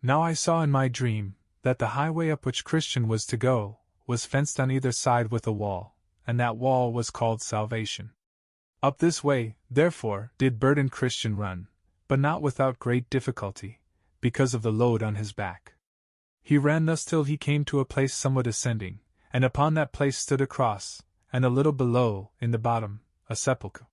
Now I saw in my dream that the highway up which Christian was to go was fenced on either side with a wall, and that wall was called salvation. Up this way, therefore, did burdened Christian run, but not without great difficulty, because of the load on his back. He ran thus till he came to a place somewhat ascending, and upon that place stood a cross, and a little below, in the bottom, a sepulchre.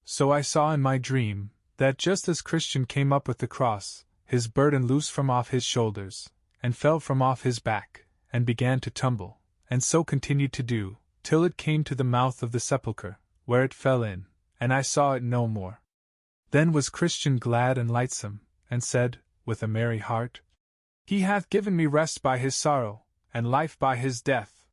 So I saw in my dream that just as Christian came up with the cross, his burden loosed from off his shoulders, and fell from off his back, and began to tumble, and so continued to do, till it came to the mouth of the sepulchre, where it fell in, and I saw it no more. Then was Christian glad and lightsome, and said, with a merry heart, He hath given me rest by his sorrow, and life by his death.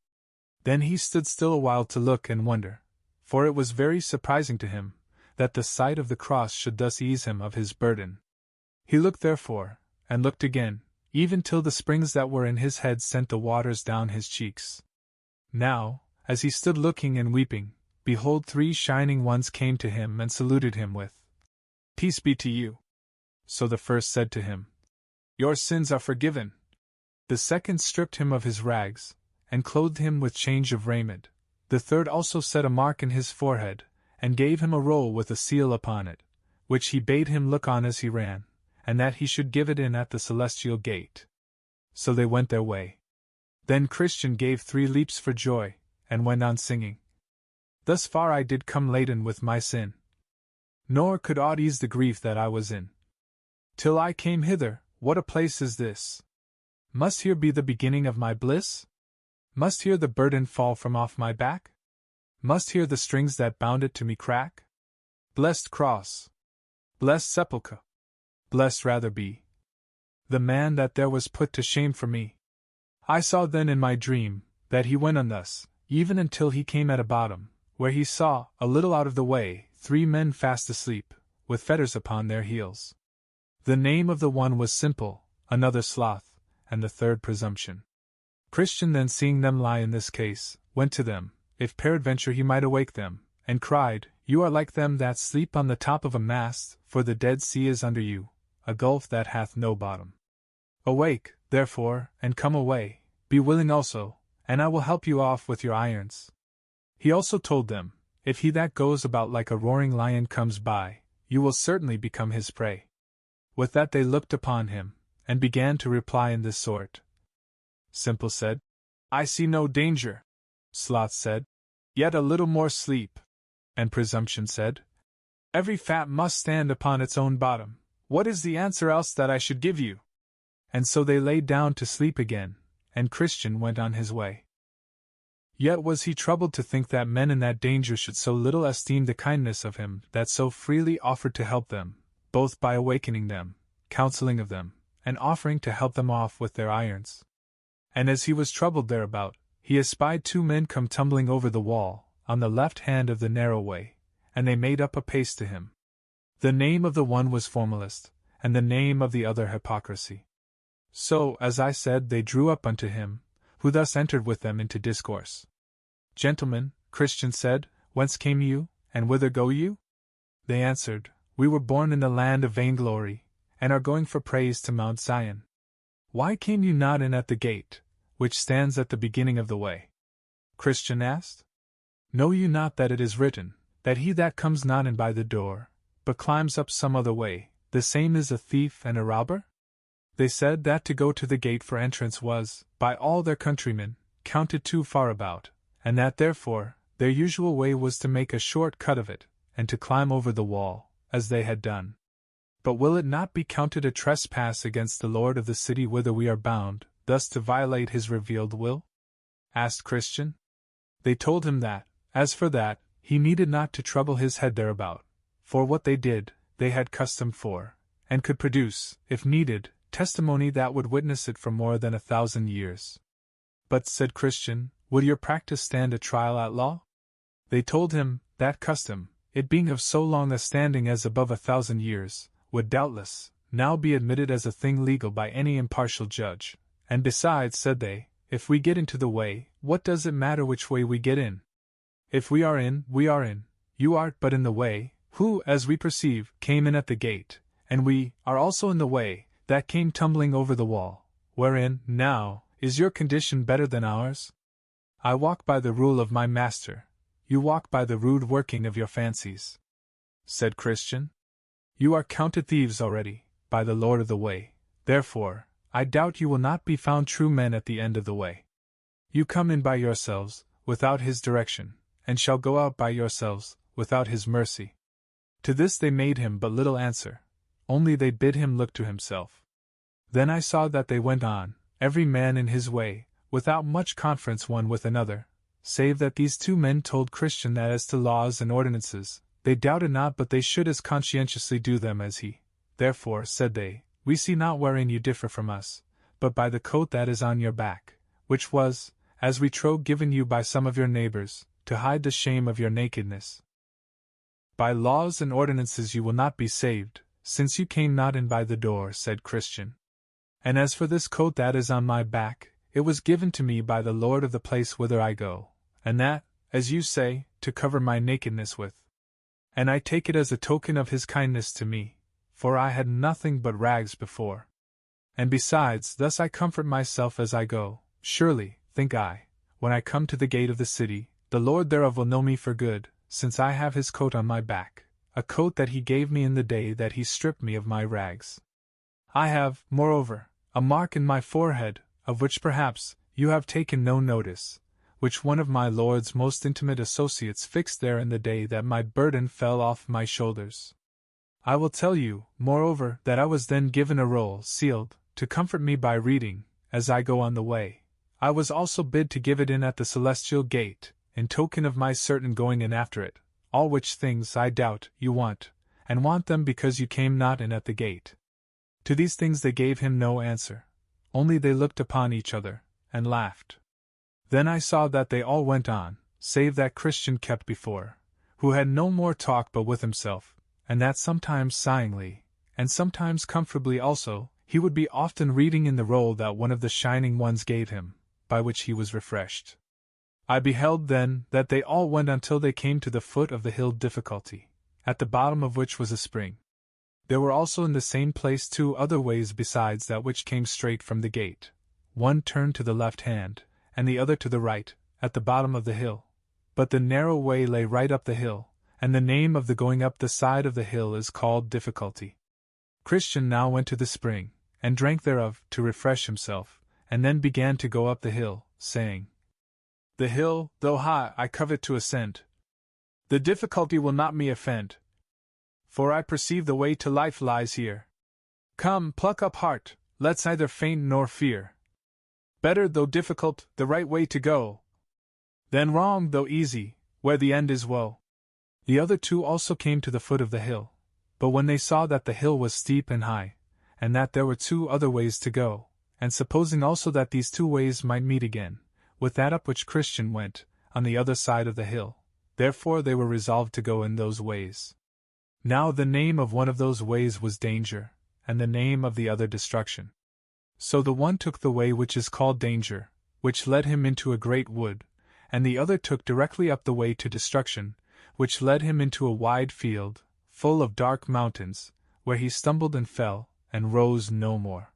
Then he stood still a while to look and wonder, for it was very surprising to him, that the sight of the cross should thus ease him of his burden. He looked therefore, and looked again, even till the springs that were in his head sent the waters down his cheeks. Now, as he stood looking and weeping, behold, 3 shining ones came to him and saluted him with, Peace be to you. So the first said to him, Your sins are forgiven. The second stripped him of his rags, and clothed him with change of raiment. The third also set a mark in his forehead, and gave him a roll with a seal upon it, which he bade him look on as he ran, and that he should give it in at the celestial gate. So they went their way. Then Christian gave 3 leaps for joy, and went on singing, Thus far I did come laden with my sin, nor could aught ease the grief that I was in. Till I came hither, what a place is this? Must here be the beginning of my bliss? Must here the burden fall from off my back? Must here the strings that bound it to me crack? Blessed cross! Blessed sepulchre! Blessed rather be the man that there was put to shame for me. I saw then in my dream that he went on thus, even until he came at a bottom, where he saw, a little out of the way, 3 men fast asleep, with fetters upon their heels. The name of the one was Simple, another Sloth, and the third Presumption. Christian then, seeing them lie in this case, went to them, if peradventure he might awake them, and cried, You are like them that sleep on the top of a mast, for the Dead Sea is under you, a gulf that hath no bottom. Awake, therefore, and come away, be willing also, and I will help you off with your irons. He also told them, If he that goes about like a roaring lion comes by, you will certainly become his prey. With that they looked upon him, and began to reply in this sort. Simple said, I see no danger. Sloth said, Yet a little more sleep. And Presumption said, Every fat must stand upon its own bottom. What is the answer else that I should give you? And so they lay down to sleep again, and Christian went on his way. Yet was he troubled to think that men in that danger should so little esteem the kindness of him that so freely offered to help them, both by awakening them, counseling of them, and offering to help them off with their irons. And as he was troubled thereabout, he espied 2 men come tumbling over the wall, on the left hand of the narrow way, and they made up a pace to him. The name of the one was Formalist, and the name of the other Hypocrisy. So, as I said, they drew up unto him, who thus entered with them into discourse. Gentlemen, Christian said, Whence came you, and whither go you? They answered, We were born in the land of vainglory, and are going for praise to Mount Zion. Why came you not in at the gate, which stands at the beginning of the way? Christian asked. Know you not that it is written, that he that comes not in by the door, but climbs up some other way, the same is a thief and a robber? They said that to go to the gate for entrance was, by all their countrymen, counted too far about, and that therefore, their usual way was to make a short cut of it, and to climb over the wall, as they had done. But will it not be counted a trespass against the lord of the city whither we are bound, thus to violate his revealed will? Asked Christian. They told him that, as for that, he needed not to trouble his head thereabout, for what they did, they had custom for, and could produce, if needed, testimony that would witness it for more than 1,000 years. But, said Christian, would your practice stand a trial at law? They told him, that custom, it being of so long a standing as above 1,000 years, would doubtless, now be admitted as a thing legal by any impartial judge, and besides, said they, if we get into the way, what does it matter which way we get in? If we are in, we are in, you art but in the way, who, as we perceive, came in at the gate, and we are also in the way, that came tumbling over the wall, wherein, now, is your condition better than ours? I walk by the rule of my master, you walk by the rude working of your fancies. Said Christian. You are counted thieves already, by the Lord of the way, therefore, I doubt you will not be found true men at the end of the way. You come in by yourselves, without his direction, and shall go out by yourselves, without his mercy. To this they made him but little answer, only they bid him look to himself. Then I saw that they went on, every man in his way, without much conference one with another, save that these two men told Christian that as to laws and ordinances, they doubted not but they should as conscientiously do them as he. Therefore, said they, we see not wherein you differ from us, but by the coat that is on your back, which was, as we trow, given you by some of your neighbors, to hide the shame of your nakedness. By laws and ordinances you will not be saved, since you came not in by the door, said Christian. And as for this coat that is on my back, it was given to me by the Lord of the place whither I go, and that, as you say, to cover my nakedness with. And I take it as a token of his kindness to me, for I had nothing but rags before. And besides, thus I comfort myself as I go. Surely, think I, when I come to the gate of the city, the Lord thereof will know me for good, since I have his coat on my back, a coat that he gave me in the day that he stripped me of my rags. I have, moreover, a mark in my forehead, of which perhaps you have taken no notice, which one of my Lord's most intimate associates fixed there in the day that my burden fell off my shoulders. I will tell you, moreover, that I was then given a roll, sealed, to comfort me by reading, as I go on the way. I was also bid to give it in at the celestial gate, in token of my certain going in after it, all which things, I doubt, you want, and want them because you came not in at the gate. To these things they gave him no answer, only they looked upon each other, and laughed. Then I saw that they all went on, save that Christian kept before, who had no more talk but with himself, and that sometimes sighingly, and sometimes comfortably also, he would be often reading in the roll that one of the shining ones gave him, by which he was refreshed. I beheld then that they all went until they came to the foot of the hill Difficulty, at the bottom of which was a spring. There were also in the same place two other ways besides that which came straight from the gate, one turned to the left hand, and the other to the right, at the bottom of the hill. But the narrow way lay right up the hill, and the name of the going up the side of the hill is called Difficulty. Christian now went to the spring, and drank thereof, to refresh himself, and then began to go up the hill, saying, The hill, though high, I covet to ascend. The difficulty will not me offend, for I perceive the way to life lies here. Come, pluck up heart, let's neither faint nor fear. Better, though difficult, the right way to go, than wrong, though easy, where the end is woe. The other two also came to the foot of the hill, but when they saw that the hill was steep and high, and that there were two other ways to go, and supposing also that these two ways might meet again, with that up which Christian went, on the other side of the hill, therefore they were resolved to go in those ways. Now the name of one of those ways was Danger, and the name of the other Destruction. So the one took the way which is called Danger, which led him into a great wood, and the other took directly up the way to Destruction, which led him into a wide field, full of dark mountains, where he stumbled and fell, and rose no more.